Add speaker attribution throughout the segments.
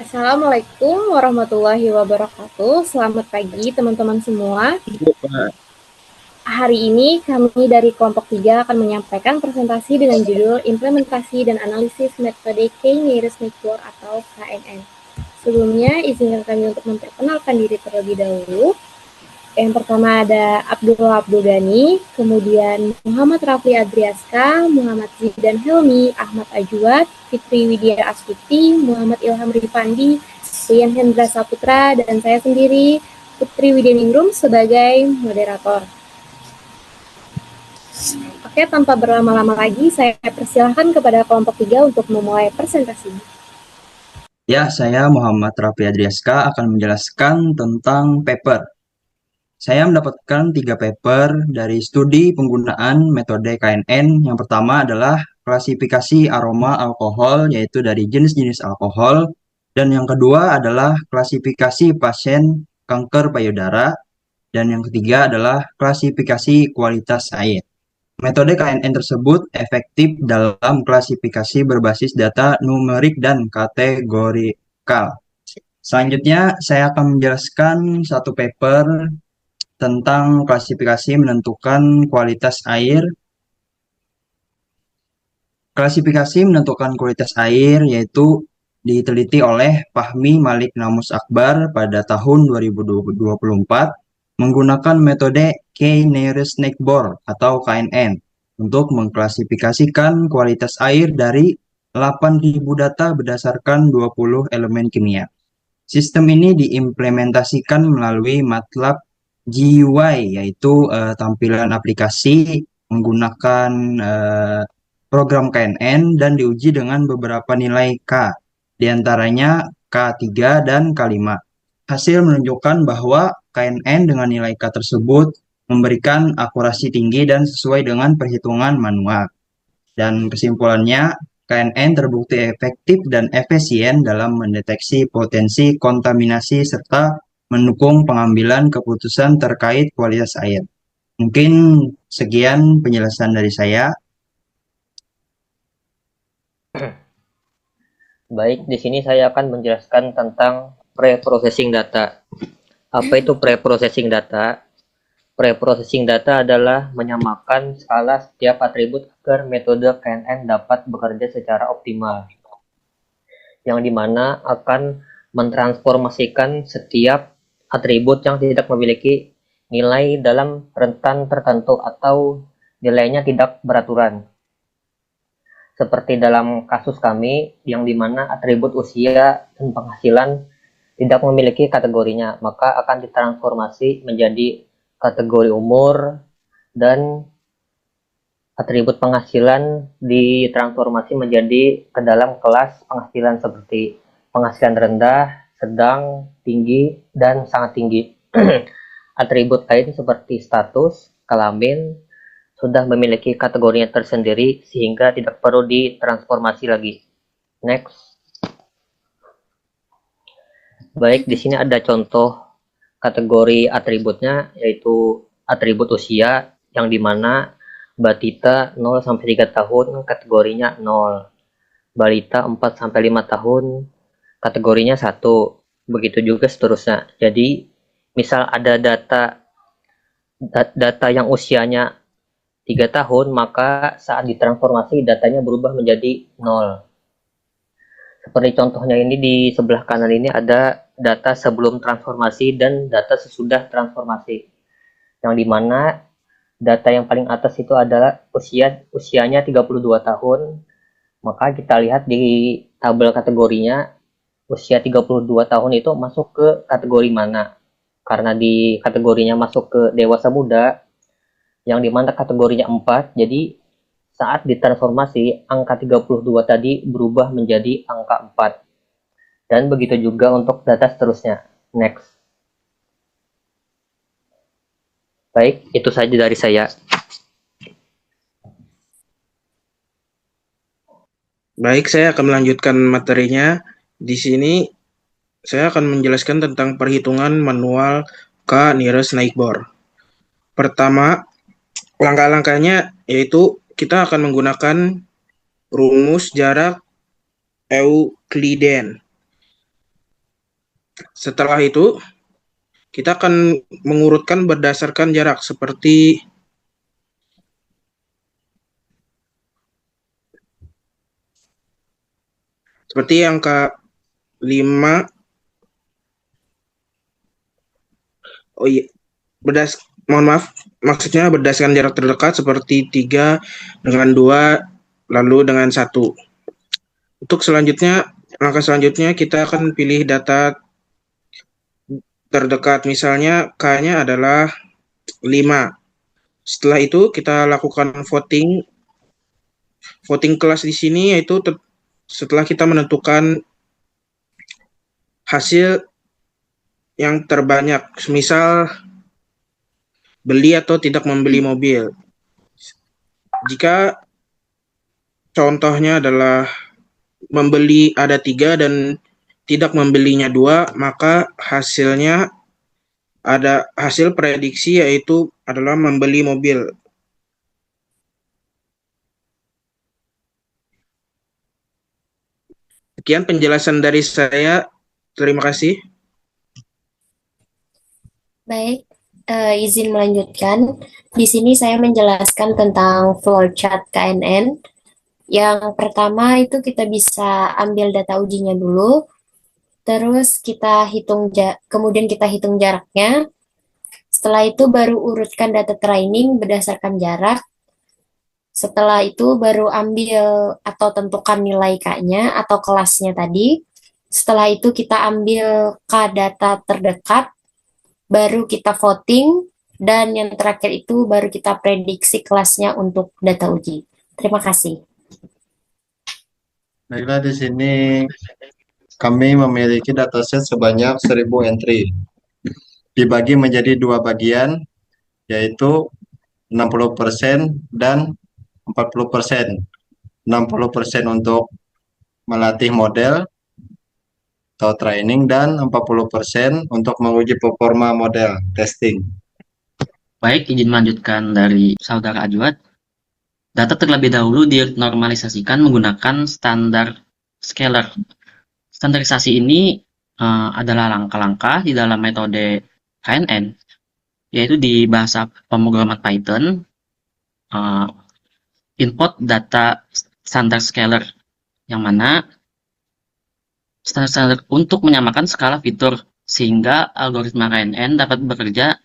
Speaker 1: Assalamualaikum warahmatullahi wabarakatuh. Selamat pagi teman-teman semua. Hari ini kami dari kelompok 3 akan menyampaikan presentasi dengan judul Implementasi dan Analisis Metode K-Nearest Network atau KNN. Sebelumnya, izinkan kami untuk memperkenalkan diri terlebih dahulu. Yang pertama ada Abdullah Abdul Ghani, kemudian Muhammad Rafli Adriaska, Muhammad Zidan Helmi, Ahmad Ajuat, Fitri Widya Astuti, Muhammad Ilham Rifandi, Rian Hendra Saputra, dan saya sendiri, Putri Widyaningrum sebagai moderator. Oke, tanpa berlama-lama lagi, saya persilahkan kepada kelompok 3 untuk memulai presentasi.
Speaker 2: Ya, saya Muhammad Rafli Adriaska akan menjelaskan tentang paper. Saya mendapatkan 3 paper dari studi penggunaan metode KNN. Yang pertama adalah klasifikasi aroma alkohol, yaitu dari jenis-jenis alkohol. Dan yang kedua adalah klasifikasi pasien kanker payudara. Dan yang ketiga adalah klasifikasi kualitas air. Metode KNN tersebut efektif dalam klasifikasi berbasis data numerik dan kategorikal. Selanjutnya, saya akan menjelaskan satu paper tentang klasifikasi menentukan kualitas air. Klasifikasi menentukan kualitas air yaitu diteliti oleh Fahmi Malik Namus Akbar pada tahun 2024 menggunakan metode K-Nearest Neighbor atau KNN untuk mengklasifikasikan kualitas air dari 8.000 data berdasarkan 20 elemen kimia. Sistem ini diimplementasikan melalui MATLAB GUI, yaitu tampilan aplikasi menggunakan program KNN dan diuji dengan beberapa nilai K, diantaranya K3 dan K5. Hasil menunjukkan bahwa KNN dengan nilai K tersebut memberikan akurasi tinggi dan sesuai dengan perhitungan manual. Dan kesimpulannya, KNN terbukti efektif dan efisien dalam mendeteksi potensi kontaminasi serta mendukung pengambilan keputusan terkait kualitas air. Mungkin sekian penjelasan dari saya.
Speaker 3: Baik, di sini saya akan menjelaskan tentang pre-processing data. Apa itu pre-processing data? Pre-processing data adalah menyamakan skala setiap atribut agar metode KNN dapat bekerja secara optimal, yang dimana akan mentransformasikan setiap atribut yang tidak memiliki nilai dalam rentan tertentu atau nilainya tidak beraturan. Seperti dalam kasus kami, yang dimana atribut usia dan penghasilan tidak memiliki kategorinya, maka akan ditransformasi menjadi kategori umur, dan atribut penghasilan ditransformasi menjadi ke dalam kelas penghasilan seperti penghasilan rendah, sedang, tinggi, dan sangat tinggi. Atribut lain seperti status, kelamin, sudah memiliki kategorinya tersendiri sehingga tidak perlu ditransformasi lagi. Next. Baik, di sini ada contoh kategori atributnya, yaitu atribut usia, yang dimana Batita 0 sampai 3 tahun kategorinya 0. Balita 4 sampai 5 tahun kategorinya 1. Begitu juga seterusnya. Jadi, misal ada data yang usianya 3 tahun, maka saat ditransformasi datanya berubah menjadi 0. Seperti contohnya ini di sebelah kanan ini ada data sebelum transformasi dan data sesudah transformasi. Yang dimana data yang paling atas itu adalah usianya 32 tahun. Maka kita lihat di tabel kategorinya, usia 32 tahun itu masuk ke kategori mana. Karena di kategorinya masuk ke dewasa muda, yang dimana kategorinya 4, jadi saat ditransformasi angka 32 tadi berubah menjadi angka 4. Dan begitu juga untuk data seterusnya. Next. Baik, itu saja dari saya.
Speaker 4: Baik, saya akan melanjutkan materinya. Di sini saya akan menjelaskan tentang perhitungan manual K-Nearest Neighbor. Pertama, langkah-langkahnya yaitu kita akan menggunakan rumus jarak Euclidean. Setelah itu, kita akan mengurutkan berdasarkan jarak seperti angka 5. Oh iya, mohon maaf, maksudnya berdasarkan jarak terdekat seperti 3 dengan 2 lalu dengan 1. Untuk langkah selanjutnya kita akan pilih data terdekat, misalnya K-nya adalah 5. Setelah itu kita lakukan voting kelas di sini, yaitu setelah kita menentukan hasil yang terbanyak, misal beli atau tidak membeli mobil. Jika contohnya adalah membeli ada 3 dan tidak membelinya 2, maka hasil prediksi yaitu adalah membeli mobil. Sekian penjelasan dari saya. Terima kasih.
Speaker 5: Baik, izin melanjutkan. Di sini saya menjelaskan tentang flowchart KNN. Yang pertama itu kita bisa ambil data ujinya dulu, terus kemudian kita hitung jaraknya. Setelah itu baru urutkan data training berdasarkan jarak. Setelah itu baru ambil atau tentukan nilai K-nya atau kelasnya tadi. Setelah itu kita ambil K data terdekat, baru kita voting, dan yang terakhir itu baru kita prediksi kelasnya untuk data uji. Terima kasih.
Speaker 6: Baiklah, di sini kami memiliki dataset sebanyak 1000 entry. Dibagi menjadi 2 bagian, yaitu 60% dan 40%. 60% untuk melatih model atau training dan 40% untuk menguji performa model testing.
Speaker 7: Baik, izin melanjutkan dari Saudara Ajwat. Data terlebih dahulu dinormalisasikan menggunakan standar scalar. Standarisasi ini adalah langkah-langkah di dalam metode KNN, yaitu di bahasa pemrograman Python, input data standar scalar, yang mana standar untuk menyamakan skala fitur sehingga algoritma KNN dapat bekerja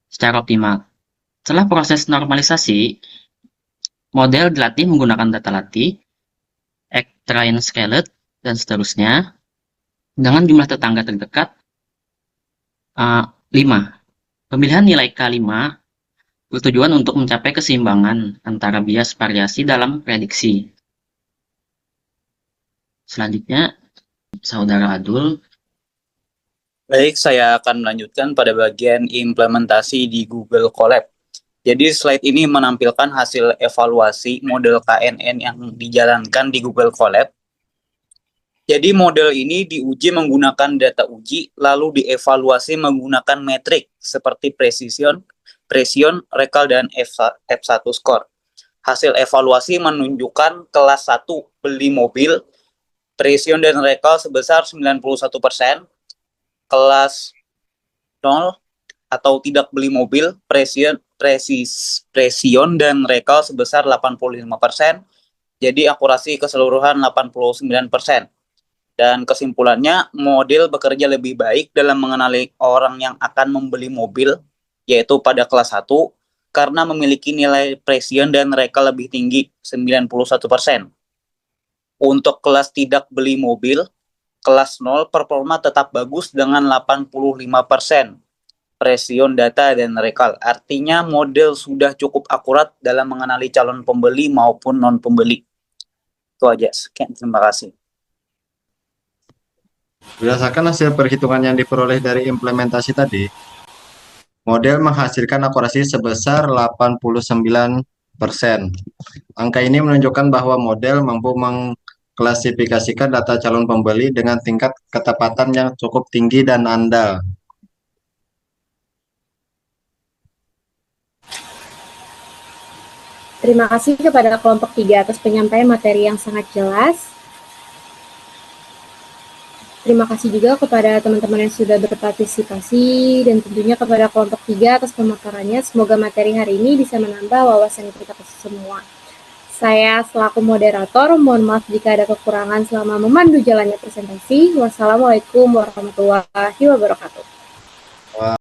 Speaker 7: secara optimal. Setelah proses normalisasi, model dilatih menggunakan data latih, train scaled, dan seterusnya dengan jumlah tetangga terdekat 5. Pemilihan nilai K5 bertujuan untuk mencapai keseimbangan antara bias variasi dalam prediksi. Selanjutnya, Saudara Adul.
Speaker 8: Baik, saya akan melanjutkan pada bagian implementasi di Google Colab. Jadi slide ini menampilkan hasil evaluasi model KNN yang dijalankan di Google Colab. Jadi model ini diuji menggunakan data uji, lalu dievaluasi menggunakan metrik seperti precision, recall, dan F1 score. Hasil evaluasi menunjukkan kelas 1 beli mobil, precision dan recall sebesar 91%, kelas 0 atau tidak beli mobil, precision dan recall sebesar 85%, jadi akurasi keseluruhan 89%. Dan kesimpulannya, model bekerja lebih baik dalam mengenali orang yang akan membeli mobil, yaitu pada kelas 1, karena memiliki nilai precision dan recall lebih tinggi, 91%. Untuk kelas tidak beli mobil, kelas 0 performa tetap bagus dengan 85%. Precision data dan recall. Artinya model sudah cukup akurat dalam mengenali calon pembeli maupun non-pembeli. Itu aja. Sekian, terima kasih.
Speaker 6: Berdasarkan hasil perhitungan yang diperoleh dari implementasi tadi, model menghasilkan akurasi sebesar 89%. Angka ini menunjukkan bahwa model mampu mengklasifikasikan data calon pembeli dengan tingkat ketepatan yang cukup tinggi dan andal.
Speaker 1: Terima kasih kepada kelompok 3 atas penyampaian materi yang sangat jelas. Terima kasih juga kepada teman-teman yang sudah berpartisipasi dan tentunya kepada kelompok 3 atas pemaparannya. Semoga materi hari ini bisa menambah wawasan kita semua. Saya selaku moderator, mohon maaf jika ada kekurangan selama memandu jalannya presentasi. Wassalamualaikum warahmatullahi wabarakatuh.